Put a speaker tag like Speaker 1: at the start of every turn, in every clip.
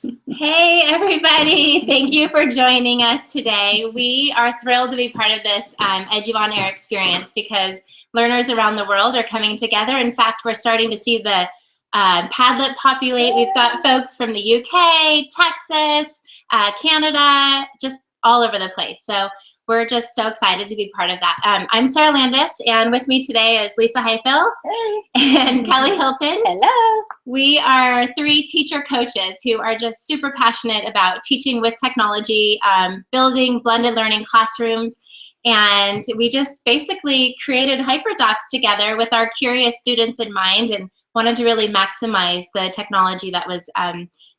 Speaker 1: Hey, everybody. Thank you for joining us today. We are thrilled to be part of this Edu on Air experience because learners around the world are coming together. In fact, we're starting to see the Padlet populate. We've got folks from the UK, Texas, Canada, just all over the place. So we're just so excited to be part of that. I'm Sarah Landis, and with me today is Lisa Heifel and Kelly Hilton.
Speaker 2: Hello.
Speaker 1: We are three teacher coaches who are just super passionate about teaching with technology, building blended learning classrooms, and we just basically created HyperDocs together with our curious students in mind and wanted to really maximize the technology that was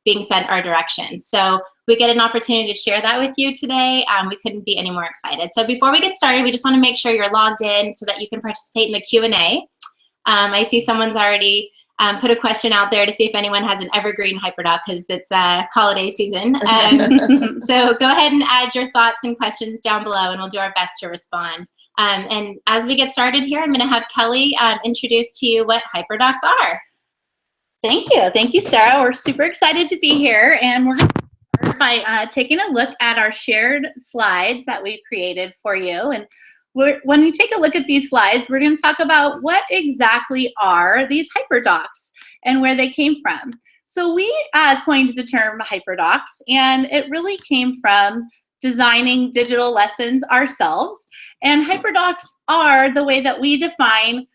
Speaker 1: being sent our direction. So we get an opportunity to share that with you today. We couldn't be any more excited. So before we get started, we just want to make sure you're logged in so that you can participate in the Q&A. I see someone's already put a question out there to see if anyone has an evergreen HyperDoc because it's holiday season. So go ahead and add your thoughts and questions down below and we'll do our best to respond. And as we get started here, I'm going to have Kelly introduce to you what HyperDocs are.
Speaker 2: Thank you, Sarah. We're super excited to be here, and we're going to start by taking a look at our shared slides that we've created for you. And when you take a look at these slides, we're going to talk about what exactly are these HyperDocs and where they came from. So we coined the term HyperDocs, and it really came from designing digital lessons ourselves. And HyperDocs are the way that we define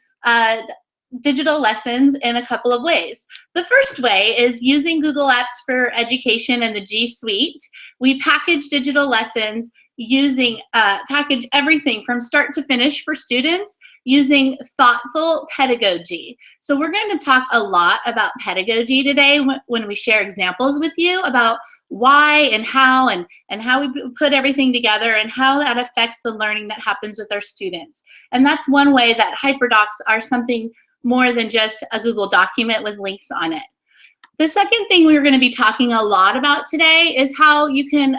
Speaker 2: digital lessons in a couple of ways. The first way is using Google Apps for Education and the G Suite. We package digital lessons using, package everything from start to finish for students using thoughtful pedagogy. So we're going to talk a lot about pedagogy today when we share examples with you about why and how we put everything together and how that affects the learning that happens with our students. And that's one way that HyperDocs are something more than just a Google document with links on it. The second thing we're going to be talking a lot about today is how you can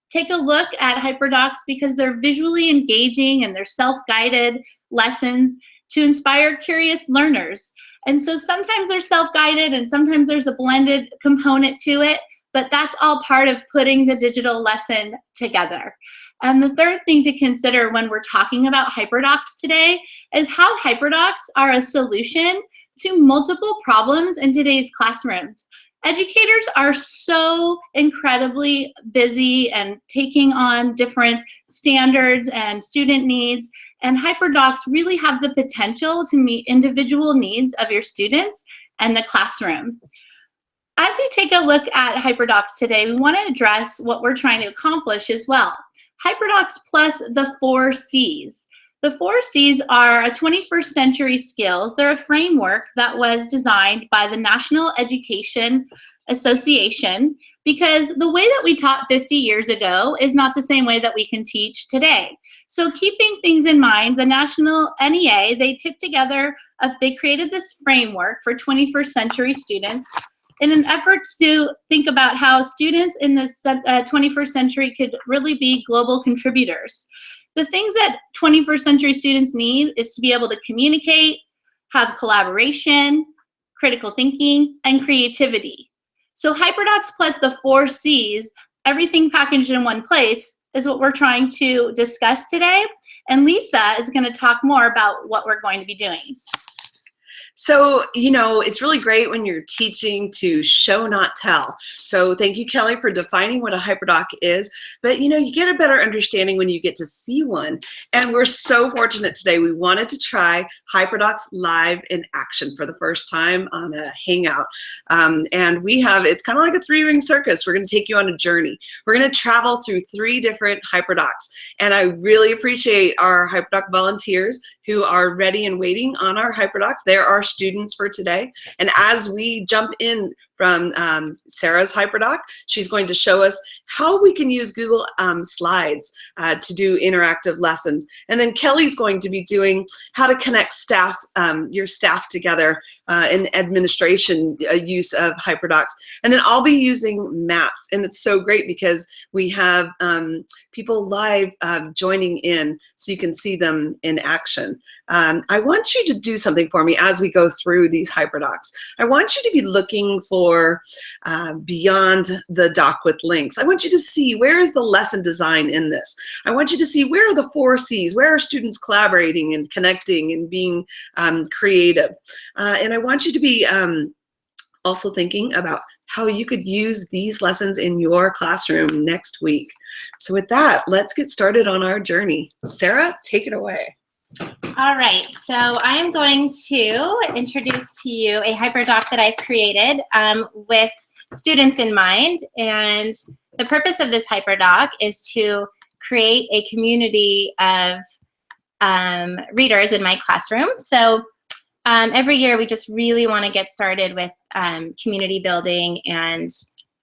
Speaker 2: take a look at HyperDocs because they're visually engaging and they're self-guided lessons to inspire curious learners. And so sometimes they're self-guided and sometimes there's a blended component to it, but that's all part of putting the digital lesson together. And the third thing to consider when we're talking about HyperDocs today is how HyperDocs are a solution to multiple problems in today's classrooms. Educators are so incredibly busy and taking on different standards and student needs, and HyperDocs really have the potential to meet individual needs of your students and the classroom. As you take a look at HyperDocs today, we want to address what we're trying to accomplish as well. HyperDocs plus the 4 C's. The 4 C's are a 21st century skills. They're a framework that was designed by the National Education Association because the way that we taught 50 years ago is not the same way that we can teach today. So keeping things in mind, the National NEA, they they created this framework for 21st century students in an effort to think about how students in the 21st century could really be global contributors. The things that 21st century students need is to be able to communicate, have collaboration, critical thinking, and creativity. So HyperDocs plus the 4 C's, everything packaged in one place, is what we're trying to discuss today. And Lisa is going to talk more about what we're going to be doing.
Speaker 3: So, it's really great when you're teaching to show, not tell. So thank you, Kelly, for defining what a HyperDoc is. But, you get a better understanding when you get to see one. And we're so fortunate today. We wanted to try HyperDocs live in action for the first time on a Hangout. And it's kind of like a 3-ring circus. We're going to take you on a journey. We're going to travel through 3 different HyperDocs. And I really appreciate our HyperDoc volunteers who are ready and waiting on our HyperDocs. There are students for today. And as we jump in from Sarah's HyperDoc, she's going to show us how we can use Google Slides to do interactive lessons. And then Kelly's going to be doing how to connect staff, your staff together in administration use of HyperDocs. And then I'll be using maps. And it's so great because we have people live joining in so you can see them in action. I want you to do something for me as we go through these HyperDocs. I want you to be looking for explore beyond the doc with links. I want you to see, where is the lesson design in this? I want you to see, where are the 4 C's? Where are students collaborating and connecting and being creative? And I want you to be also thinking about how you could use these lessons in your classroom next week. So with that, let's get started on our journey. Sarah, take it away.
Speaker 1: All right, so I am going to introduce to you a HyperDoc that I've created with students in mind. And the purpose of this HyperDoc is to create a community of readers in my classroom. So every year we just really want to get started with community building and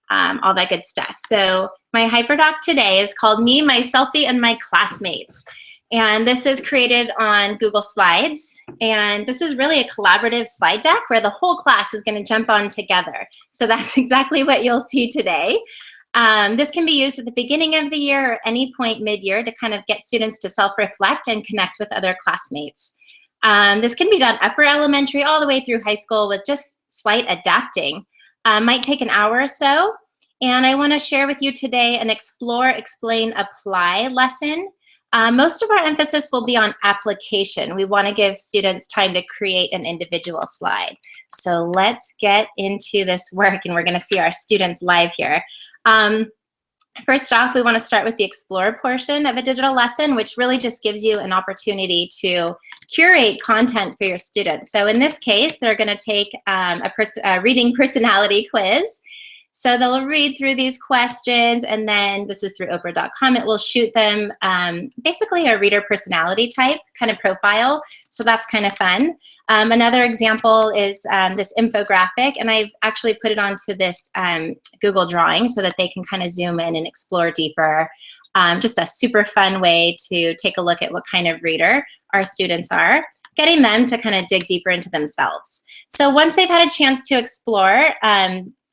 Speaker 1: all that good stuff. So my HyperDoc today is called Me, My Selfie, and My Classmates. And this is created on Google Slides. And this is really a collaborative slide deck where the whole class is going to jump on together. So that's exactly what you'll see today. This can be used at the beginning of the year or any point mid-year to kind of get students to self-reflect and connect with other classmates. This can be done upper elementary all the way through high school with just slight adapting. Might take an hour or so. And I want to share with you today an Explore, Explain, Apply lesson. Most of our emphasis will be on application. We want to give students time to create an individual slide. So let's get into this work, and we're going to see our students live here. First off, we want to start with the Explore portion of a digital lesson, which really just gives you an opportunity to curate content for your students. So in this case, they're going to take a reading personality quiz. So they'll read through these questions, and then this is through Oprah.com. It will shoot them basically a reader personality type kind of profile. So that's kind of fun. Another example is this infographic, and I've actually put it onto this Google Drawing so that they can kind of zoom in and explore deeper. Just a super fun way to take a look at what kind of reader our students are, getting them to kind of dig deeper into themselves. So once they've had a chance to explore,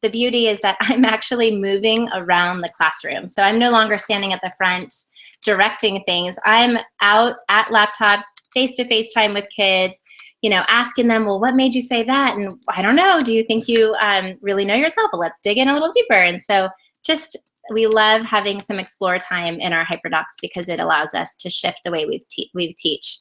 Speaker 1: the beauty is that I'm actually moving around the classroom. So I'm no longer standing at the front directing things. I'm out at laptops, face-to-face time with kids, you know, asking them, well, what made you say that? And I don't know, do you think you really know yourself? Well, let's dig in a little deeper. And so just, we love having some explore time in our HyperDocs because it allows us to shift the way we teach.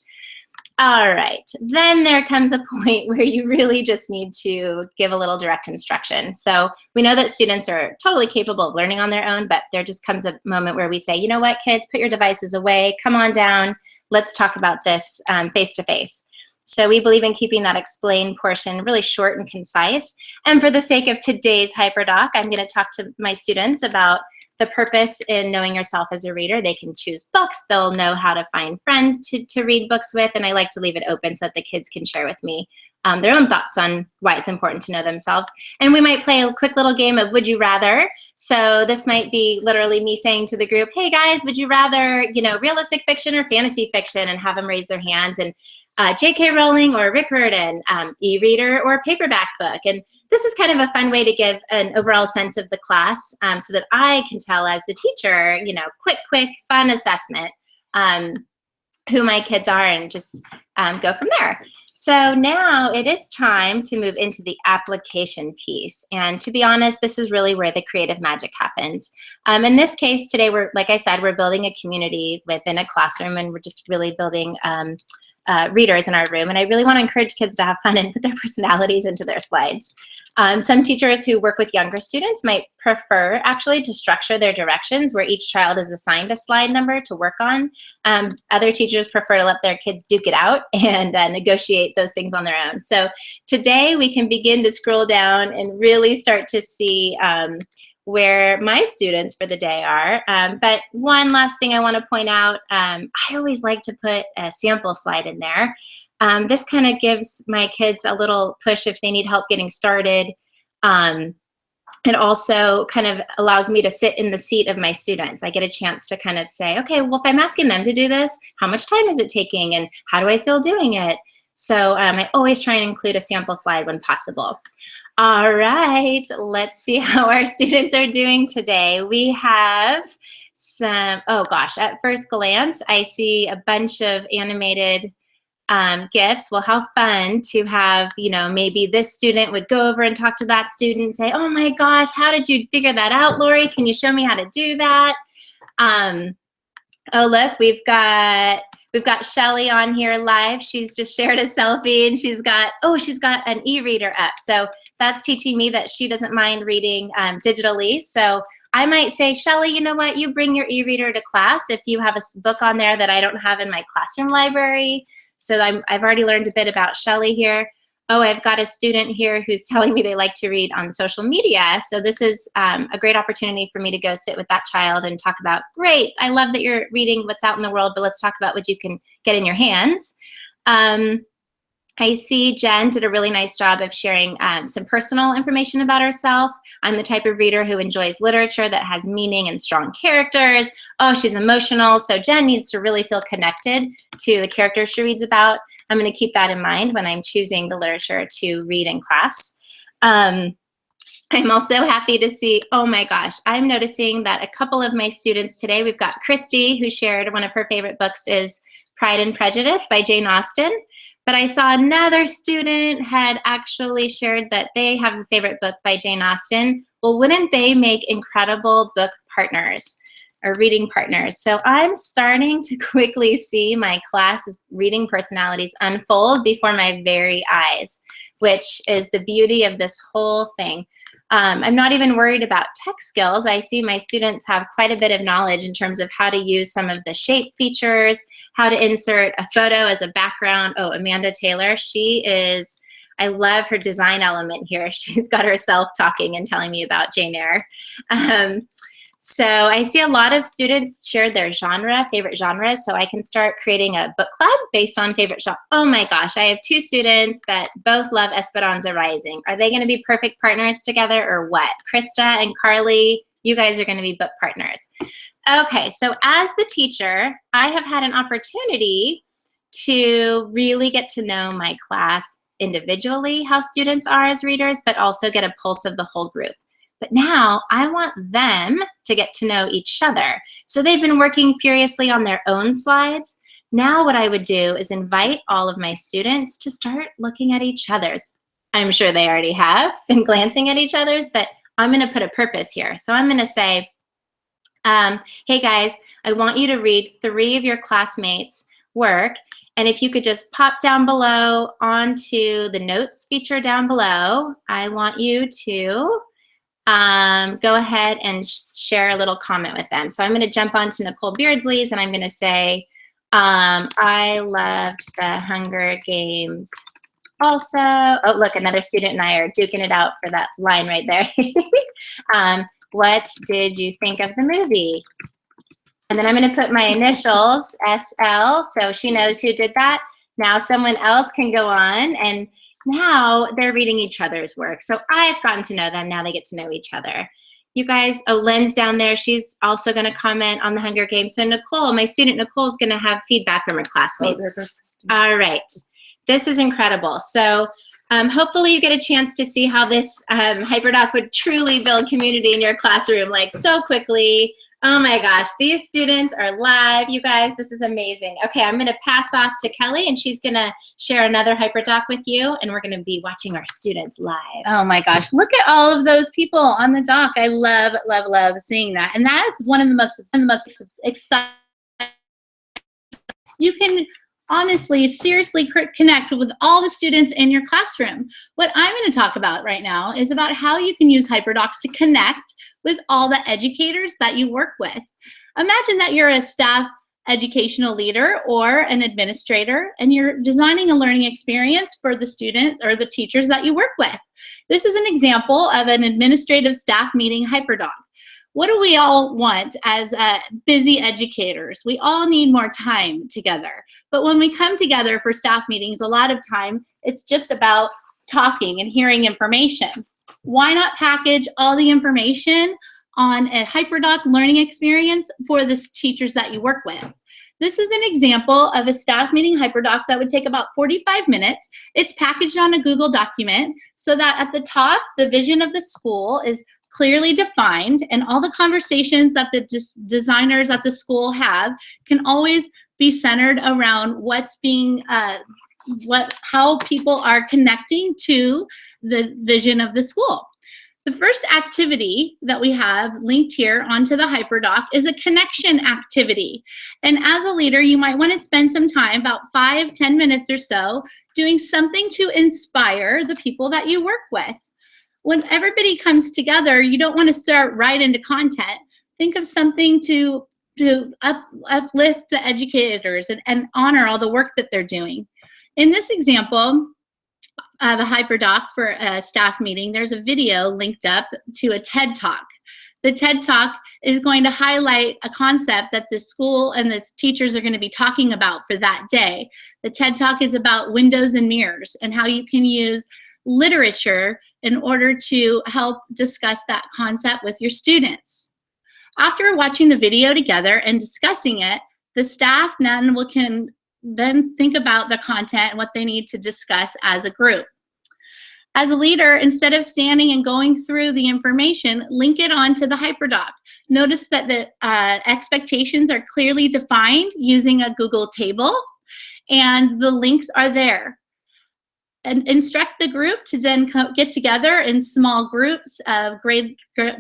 Speaker 1: All right, then there comes a point where you really just need to give a little direct instruction. So we know that students are totally capable of learning on their own, but there just comes a moment where we say, you know what, kids, put your devices away, come on down, let's talk about this face-to-face. So we believe in keeping that explain portion really short and concise. And for the sake of today's HyperDoc, I'm going to talk to my students about the purpose in knowing yourself as a reader. They can choose books. They'll know how to find friends to read books with. And I like to leave it open so that the kids can share with me their own thoughts on why it's important to know themselves. And we might play a quick little game of Would You Rather. So this might be literally me saying to the group, hey guys, would you rather, you know, realistic fiction or fantasy fiction? And have them raise their hands. And J.K. Rowling or Rick Riordan, e-reader or paperback book. And this is kind of a fun way to give an overall sense of the class so that I can tell as the teacher, you know, quick, fun assessment who my kids are and just go from there. So now it is time to move into the application piece. And to be honest, this is really where the creative magic happens. In this case today, we're, like I said, we're building a community within a classroom, and we're just really building readers in our room. And I really want to encourage kids to have fun and put their personalities into their slides. Some teachers who work with younger students might prefer actually to structure their directions where each child is assigned a slide number to work on. Other teachers prefer to let their kids duke it out and negotiate those things on their own. So today we can begin to scroll down and really start to see where my students for the day are. But one last thing I want to point out, I always like to put a sample slide in there. This kind of gives my kids a little push if they need help getting started. It also kind of allows me to sit in the seat of my students. I get a chance to kind of say, okay, well, if I'm asking them to do this, how much time is it taking and how do I feel doing it? So I always try and include a sample slide when possible. All right, let's see how our students are doing today. We have some, oh gosh, at first glance, I see a bunch of animated gifts. Well, how fun to have, maybe this student would go over and talk to that student and say, oh my gosh, how did you figure that out, Lori? Can you show me how to do that? Oh, look, we've got Shelly on here live. She's just shared a selfie and she's got an e-reader up. So that's teaching me that she doesn't mind reading digitally. So I might say, Shelly, you know what? You bring your e-reader to class if you have a book on there that I don't have in my classroom library. So I've already learned a bit about Shelly here. Oh, I've got a student here who's telling me they like to read on social media. So this is a great opportunity for me to go sit with that child and talk about, great, I love that you're reading what's out in the world, but let's talk about what you can get in your hands. I see Jen did a really nice job of sharing some personal information about herself. I'm the type of reader who enjoys literature that has meaning and strong characters. Oh, she's emotional. So Jen needs to really feel connected to the characters she reads about. I'm going to keep that in mind when I'm choosing the literature to read in class. I'm also happy to see, oh my gosh, I'm noticing that a couple of my students today, we've got Christy, who shared one of her favorite books is Pride and Prejudice by Jane Austen. But I saw another student had actually shared that they have a favorite book by Jane Austen. Well, wouldn't they make incredible book partners or reading partners? So I'm starting to quickly see my class's reading personalities unfold before my very eyes, which is the beauty of this whole thing. I'm not even worried about tech skills. I see my students have quite a bit of knowledge in terms of how to use some of the shape features, how to insert a photo as a background. Oh, Amanda Taylor, I love her design element here. She's got herself talking and telling me about Jane Eyre. So I see a lot of students share their favorite genres, so I can start creating a book club based on favorite genre. Oh my gosh, I have two students that both love Esperanza Rising. Are they gonna be perfect partners together or what? Krista and Carly, you guys are gonna be book partners. Okay, so as the teacher, I have had an opportunity to really get to know my class individually, how students are as readers, but also get a pulse of the whole group. But now I want them to get to know each other. So they've been working furiously on their own slides. Now what I would do is invite all of my students to start looking at each other's. I'm sure they already have been glancing at each other's, but I'm gonna put a purpose here. So I'm gonna say, hey guys, I want you to read 3 of your classmates' work, and if you could just pop down below onto the notes feature down below, I want you to go ahead and share a little comment with them. So I'm going to jump onto Nicole Beardsley's and I'm going to say, I loved the Hunger Games also. Oh, look, another student and I are duking it out for that line right there. What did you think of the movie? And then I'm going to put my initials, SL, so she knows who did that. Now someone else can go on and now they're reading each other's work. So I've gotten to know them. Now they get to know each other. You guys, oh, Lynn's down there. She's also going to comment on the Hunger Games. So Nicole, my student Nicole, is going to have feedback from her classmates. All right. This is incredible. So hopefully you get a chance to see how this HyperDoc would truly build community in your classroom, like so quickly. Oh my gosh, these students are live. You guys, this is amazing. Okay, I'm gonna pass off to Kelly and she's gonna share another HyperDoc with you and we're gonna be watching our students live.
Speaker 2: Oh my gosh, look at all of those people on the doc. I love, love, love seeing that. And that's one of the most exciting. You can honestly, seriously connect with all the students in your classroom. What I'm going to talk about right now is about how you can use HyperDocs to connect with all the educators that you work with. Imagine that you're a staff educational leader or an administrator and you're designing a learning experience for the students or the teachers that you work with. This is an example of an administrative staff meeting HyperDoc. What do we all want as busy educators? We all need more time together. But when we come together for staff meetings, a lot of time, it's just about talking and hearing information. Why not package all the information on a HyperDoc learning experience for the teachers that you work with? This is an example of a staff meeting HyperDoc that would take about 45 minutes. It's packaged on a Google document so that at the top, the vision of the school is clearly defined and all the conversations that the designers at the school have can always be centered around what's being, how people are connecting to the vision of the school. The first activity that we have linked here onto the HyperDoc is a connection activity. And as a leader, you might want to spend some time, about 5-10 minutes or so, doing something to inspire the people that you work with. When everybody comes together, you don't want to start right into content. Think of something to uplift the educators and honor all the work that they're doing. In this example, the HyperDoc for a staff meeting, there's a video linked up to a TED Talk. The TED Talk is going to highlight a concept that the school and the teachers are going to be talking about for that day. The TED Talk is about windows and mirrors and how you can use literature in order to help discuss that concept with your students. After watching the video together and discussing it, the staff can then think about the content and what they need to discuss as a group. As a leader, instead of standing and going through the information, link it onto the HyperDoc. Notice that the expectations are clearly defined using a Google table, and the links are there. And instruct the group to then get together in small groups of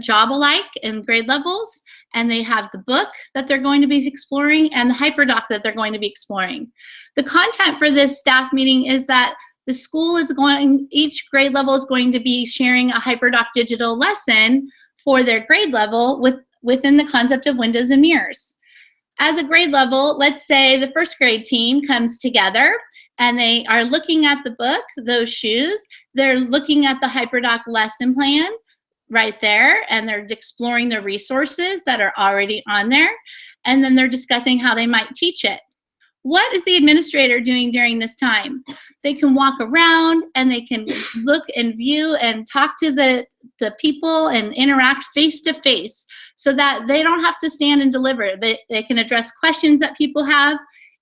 Speaker 2: job alike and grade levels, and they have the book that they're going to be exploring and the HyperDoc that they're going to be exploring. The content for this staff meeting is that the school is each grade level is going to be sharing a HyperDoc digital lesson for their grade level within the concept of windows and mirrors. As a grade level, let's say the first grade team comes together and they are looking at the book, those shoes. They're looking at the HyperDoc lesson plan right there, and they're exploring the resources that are already on there, and then they're discussing how they might teach it. What is the administrator doing during this time? They can walk around and they can look and view and talk to the people and interact face to face so that they don't have to stand and deliver. They can address questions that people have.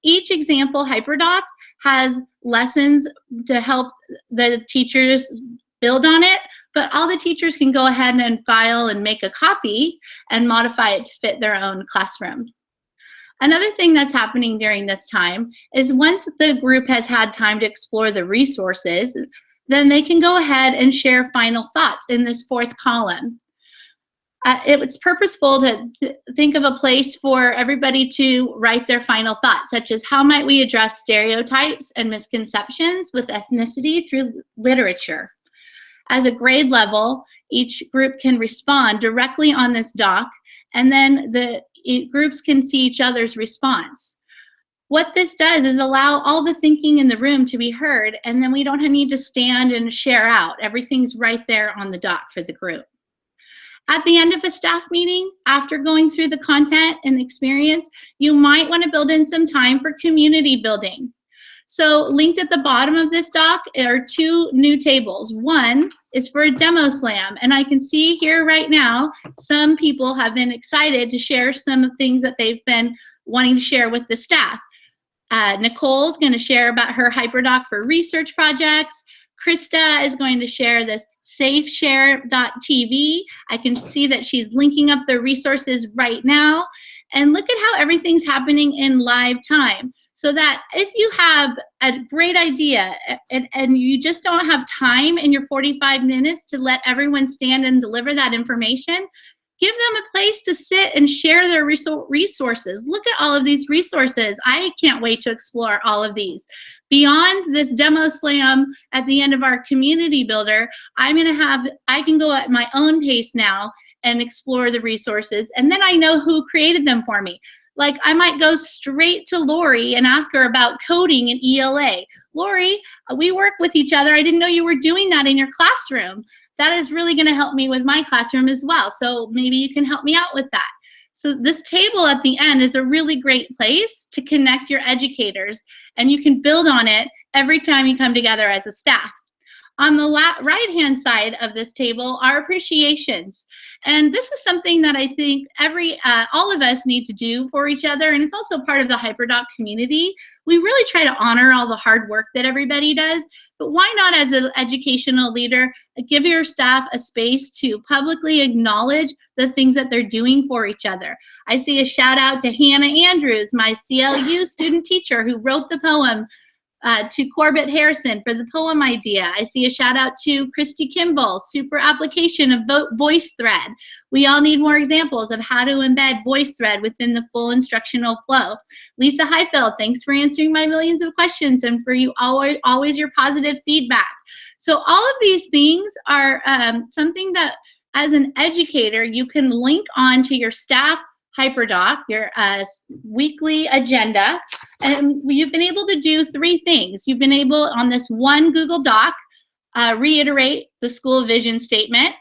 Speaker 2: Each example HyperDoc has lessons to help the teachers build on it, but all the teachers can go ahead and file and make a copy and modify it to fit their own classroom. Another thing that's happening during this time is once the group has had time to explore the resources, then they can go ahead and share final thoughts in this fourth column. It's purposeful to think of a place for everybody to write their final thoughts, such as how might we address stereotypes and misconceptions with ethnicity through literature. As a grade level, each group can respond directly on this doc, and then the groups can see each other's response. What this does is allow all the thinking in the room to be heard, and then we don't need to stand and share out. Everything's right there on the doc for the group. At the end of a staff meeting, after going through the content and experience, you might want to build in some time for community building. So linked at the bottom of this doc are two new tables. One is for a demo slam, and I can see here right now some people have been excited to share some things that they've been wanting to share with the staff. Nicole's going to share about her HyperDoc for research projects. Krista is going to share this safeshare.tv. I can see that she's linking up the resources right now. And look at how everything's happening in live time. So that if you have a great idea and you just don't have time in your 45 minutes to let everyone stand and deliver that information, give them a place to sit and share their resources. Look at all of these resources. I can't wait to explore all of these. Beyond this demo slam at the end of our community builder, I can go at my own pace now and explore the resources, and then I know who created them for me. Like I might go straight to Lori and ask her about coding in ELA. Lori, we work with each other. I didn't know you were doing that in your classroom. That is really going to help me with my classroom as well. So maybe you can help me out with that. So this table at the end is a really great place to connect your educators, and you can build on it every time you come together as a staff. On the right-hand side of this table are appreciations. And this is something that I think all of us need to do for each other, and it's also part of the HyperDoc community. We really try to honor all the hard work that everybody does, but why not, as an educational leader, give your staff a space to publicly acknowledge the things that they're doing for each other. I see a shout out to Hannah Andrews, my CLU student teacher who wrote the poem, to Corbett Harrison for the poem idea. I see a shout out to Christy Kimball, super application of VoiceThread. We all need more examples of how to embed VoiceThread within the full instructional flow. Lisa Heifeld, thanks for answering my millions of questions and for you always your positive feedback. So all of these things are something that as an educator, you can link on to your staff HyperDoc, your weekly agenda, and you've been able to do 3 things. You've been able, on this one Google Doc, reiterate the school vision statement,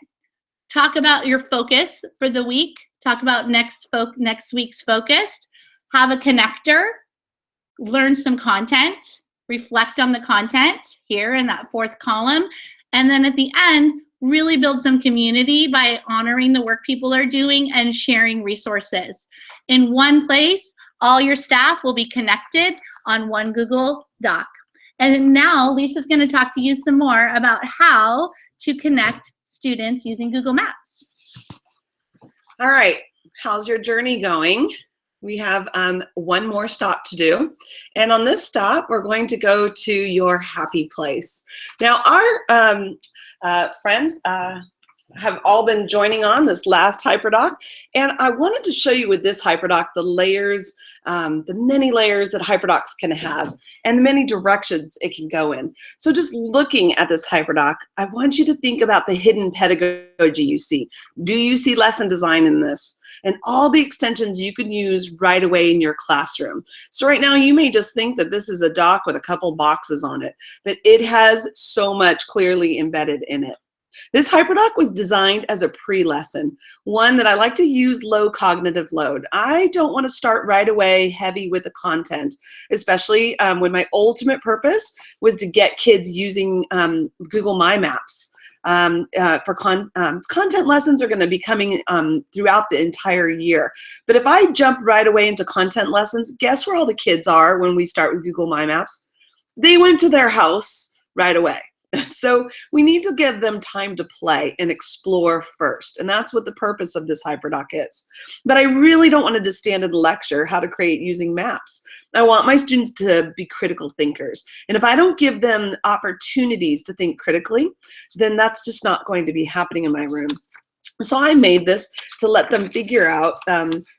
Speaker 2: talk about your focus for the week, talk about next week's focus, have a connector, learn some content, reflect on the content here in that 4th column, and then at the end, really build some community by honoring the work people are doing and sharing resources. In one place, all your staff will be connected on one Google Doc. And now Lisa's going to talk to you some more about how to connect students using Google Maps.
Speaker 3: All right, how's your journey going? We have one more stop to do. And on this stop, we're going to go to your happy place. Now, our friends have all been joining on this last HyperDoc, and I wanted to show you with this HyperDoc the layers, the many layers that HyperDocs can have and the many directions it can go in. So just looking at this HyperDoc, I want you to think about the hidden pedagogy you see. Do you see lesson design in this? And all the extensions you can use right away in your classroom. So right now you may just think that this is a doc with a couple boxes on it, but it has so much clearly embedded in it. This HyperDoc was designed as a pre-lesson, one that I like to use low cognitive load. I don't want to start right away heavy with the content, especially when my ultimate purpose was to get kids using Google My Maps. Content lessons are going to be coming throughout the entire year. But if I jump right away into content lessons, guess where all the kids are when we start with Google My Maps? They went to their house right away. So we need to give them time to play and explore first. And that's what the purpose of this HyperDoc is. But I really don't want to just stand and lecture how to create using maps. I want my students to be critical thinkers. And if I don't give them opportunities to think critically, then that's just not going to be happening in my room. So I made this to let them figure out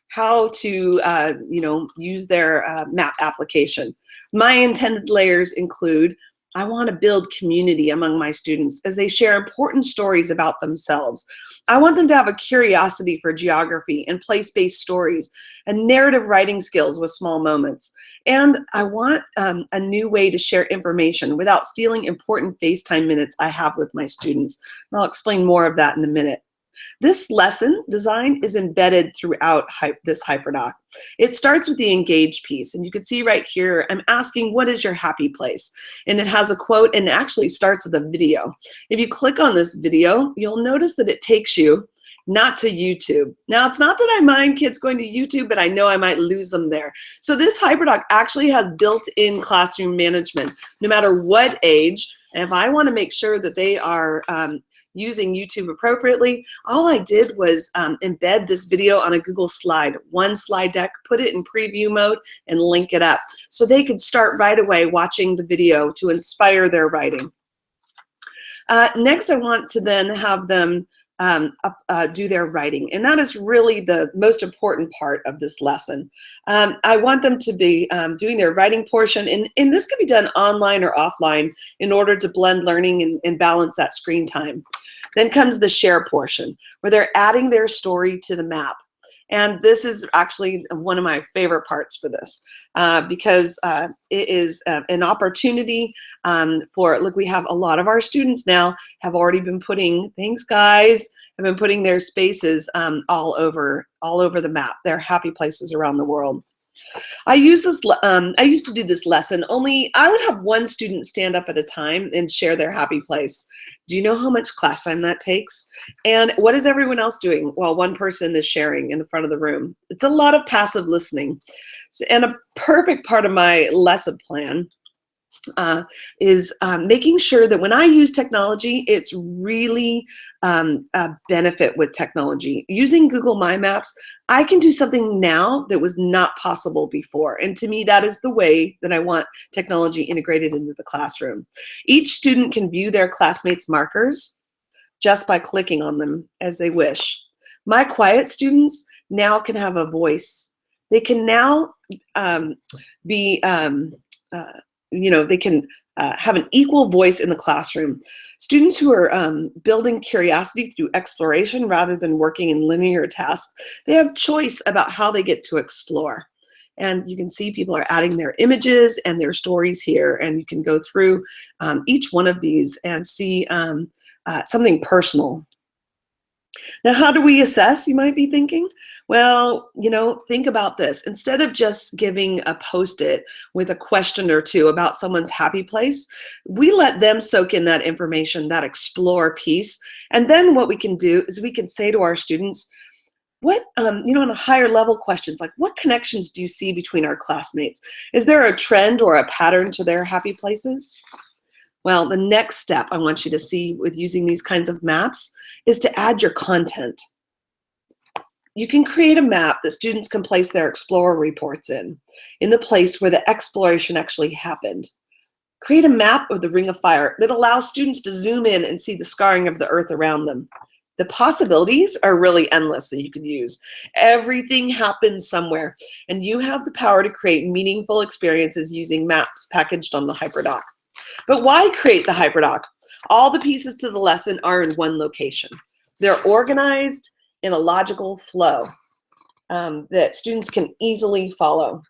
Speaker 3: how to use their map application. My intended layers include, I want to build community among my students as they share important stories about themselves. I want them to have a curiosity for geography and place-based stories and narrative writing skills with small moments. And I want a new way to share information without stealing important FaceTime minutes I have with my students. And I'll explain more of that in a minute. This lesson design is embedded throughout this HyperDoc. It starts with the engage piece, and you can see right here, I'm asking, what is your happy place? And it has a quote, and it actually starts with a video. If you click on this video, you'll notice that it takes you not to YouTube. Now, it's not that I mind kids going to YouTube, but I know I might lose them there. So this HyperDoc actually has built-in classroom management, no matter what age. And if I want to make sure that they are using YouTube appropriately, all I did was embed this video on a Google slide, one slide deck, put it in preview mode, and link it up. So they could start right away watching the video to inspire their writing. Next, I want to then have them do their writing, and that is really the most important part of this lesson. I want them to be doing their writing portion, and this can be done online or offline in order to blend learning and balance that screen time. Then comes the share portion, where they're adding their story to the map. And this is actually one of my favorite parts for this because it is an opportunity look, we have a lot of our students now have already been putting, thanks guys, have been putting their spaces all over the map, their happy places around the world. I used to do this lesson, only I would have one student stand up at a time and share their happy place. Do you know how much class time that takes? And what is everyone else doing while one person is sharing in the front of the room? It's a lot of passive listening. And a perfect part of my lesson plan is making sure that when I use technology, it's really a benefit with technology. Using Google My Maps, I can do something now that was not possible before. And to me, that is the way that I want technology integrated into the classroom. Each student can view their classmates' markers just by clicking on them as they wish. My quiet students now can have a voice. They can now they can have an equal voice in the classroom. Students who are building curiosity through exploration rather than working in linear tasks, they have choice about how they get to explore. And you can see people are adding their images and their stories here, and you can go through each one of these and see something personal. Now, how do we assess, you might be thinking? Well, think about this. Instead of just giving a Post-it with a question or two about someone's happy place, we let them soak in that information, that explore piece. And then what we can do is we can say to our students, what, on a higher level questions, like what connections do you see between our classmates? Is there a trend or a pattern to their happy places? Well, the next step I want you to see with using these kinds of maps is to add your content. You can create a map that students can place their Explorer reports in the place where the exploration actually happened. Create a map of the Ring of Fire that allows students to zoom in and see the scarring of the earth around them. The possibilities are really endless that you could use. Everything happens somewhere, and you have the power to create meaningful experiences using maps packaged on the HyperDoc. But why create the HyperDoc? All the pieces to the lesson are in one location. They're organized in a logical flow that students can easily follow.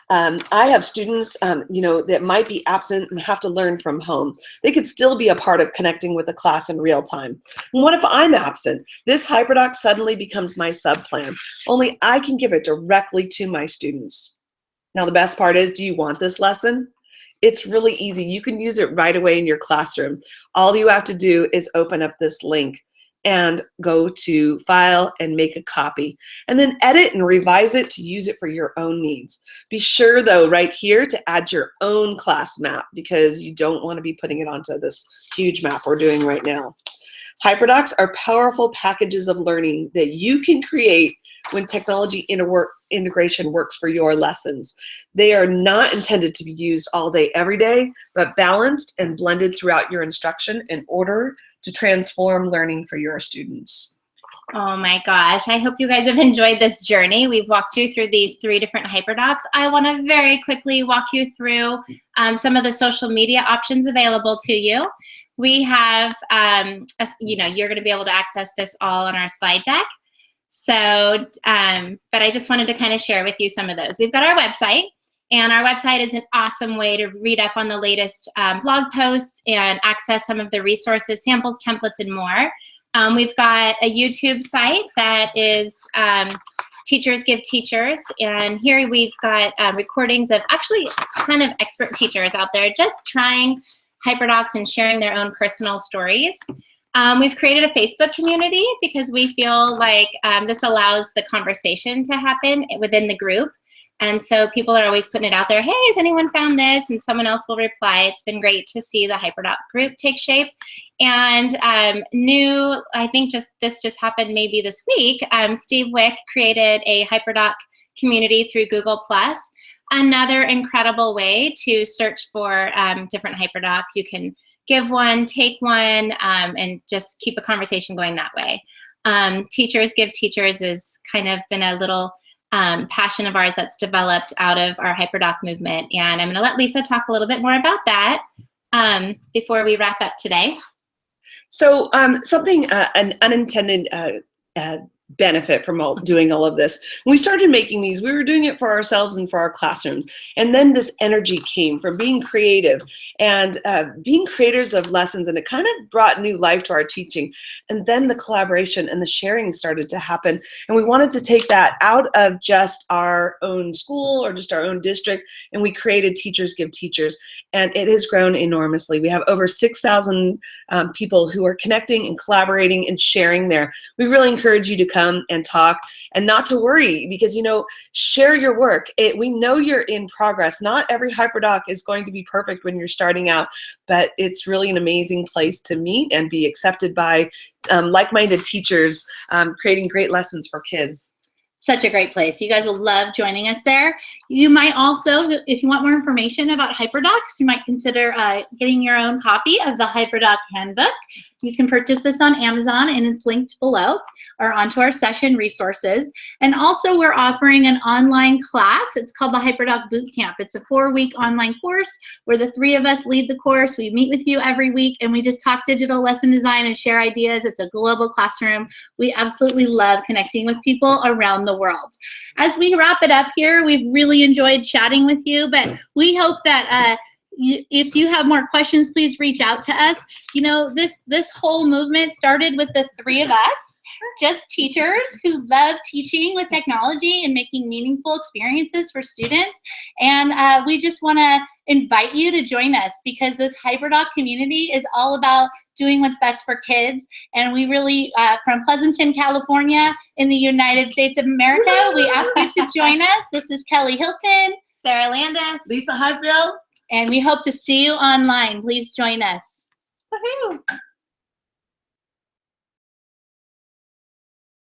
Speaker 3: I have students, that might be absent and have to learn from home. They could still be a part of connecting with the class in real time. And what if I'm absent? This HyperDoc suddenly becomes my sub-plan, only I can give it directly to my students. Now, the best part is, do you want this lesson? It's really easy. You can use it right away in your classroom. All you have to do is open up this link and go to File and make a copy, and then edit and revise it to use it for your own needs. Be sure, though, right here to add your own class map, because you don't want to be putting it onto this huge map we're doing right now. HyperDocs are powerful packages of learning that you can create when technology integration works for your lessons. They are not intended to be used all day, every day, but balanced and blended throughout your instruction in order to transform learning for your students.
Speaker 1: Oh my gosh, I hope you guys have enjoyed this journey. We've walked you through these 3 different HyperDocs. I want to very quickly walk you through some of the social media options available to you. We have, you're going to be able to access this all on our slide deck. So, but I just wanted to kind of share with you some of those. We've got our website, and our website is an awesome way to read up on the latest blog posts and access some of the resources, samples, templates, and more. We've got a YouTube site that is Teachers Give Teachers, and here we've got recordings of actually a ton of expert teachers out there just trying HyperDocs and sharing their own personal stories. We've created a Facebook community because we feel like this allows the conversation to happen within the group. And so people are always putting it out there, hey, has anyone found this? And someone else will reply. It's been great to see the HyperDoc group take shape. And I think this just happened maybe this week, Steve Wick created a HyperDoc community through Google+. Another incredible way to search for different HyperDocs. You can give one, take one, and just keep a conversation going that way. Teachers Give Teachers has kind of been a little passion of ours that's developed out of our HyperDoc movement. And I'm going to let Lisa talk a little bit more about that before we wrap up today.
Speaker 3: So something, an unintended benefit from doing all of this. When we started making these, we were doing it for ourselves and for our classrooms. And then this energy came from being creative and being creators of lessons, and it kind of brought new life to our teaching. And then the collaboration and the sharing started to happen. And we wanted to take that out of just our own school or just our own district, and we created Teachers Give Teachers. And it has grown enormously. We have over 6,000 people who are connecting and collaborating and sharing there. We really encourage you to come and talk, and not to worry, because, you know, share your work. We know you're in progress. Not every HyperDoc is going to be perfect when you're starting out, but it's really an amazing place to meet and be accepted by like-minded teachers, creating great lessons for kids.
Speaker 2: Such a great place. You guys will love joining us there. You might also, if you want more information about HyperDocs, you might consider getting your own copy of the HyperDoc Handbook. You can purchase this on Amazon, and it's linked below or onto our session resources. And also, we're offering an online class. It's called the HyperDoc Bootcamp. It's a 4-week online course where the 3 of us lead the course. We meet with you every week, and we just talk digital lesson design and share ideas. It's a global classroom. We absolutely love connecting with people around the world. As we wrap it up here, we've really enjoyed chatting with you, but we hope that if you have more questions, please reach out to us. You know, this whole movement started with the 3 of us, just teachers who love teaching with technology and making meaningful experiences for students. And we just want to invite you to join us, because this HyperDoc community is all about doing what's best for kids. And we really, from Pleasanton, California, in the United States of America, we ask you to join us. This is Kelly Hilton,
Speaker 1: Sarah Landis,
Speaker 3: Lisa Hudfield,
Speaker 2: and we hope to see you online. Please join us.
Speaker 1: Woohoo!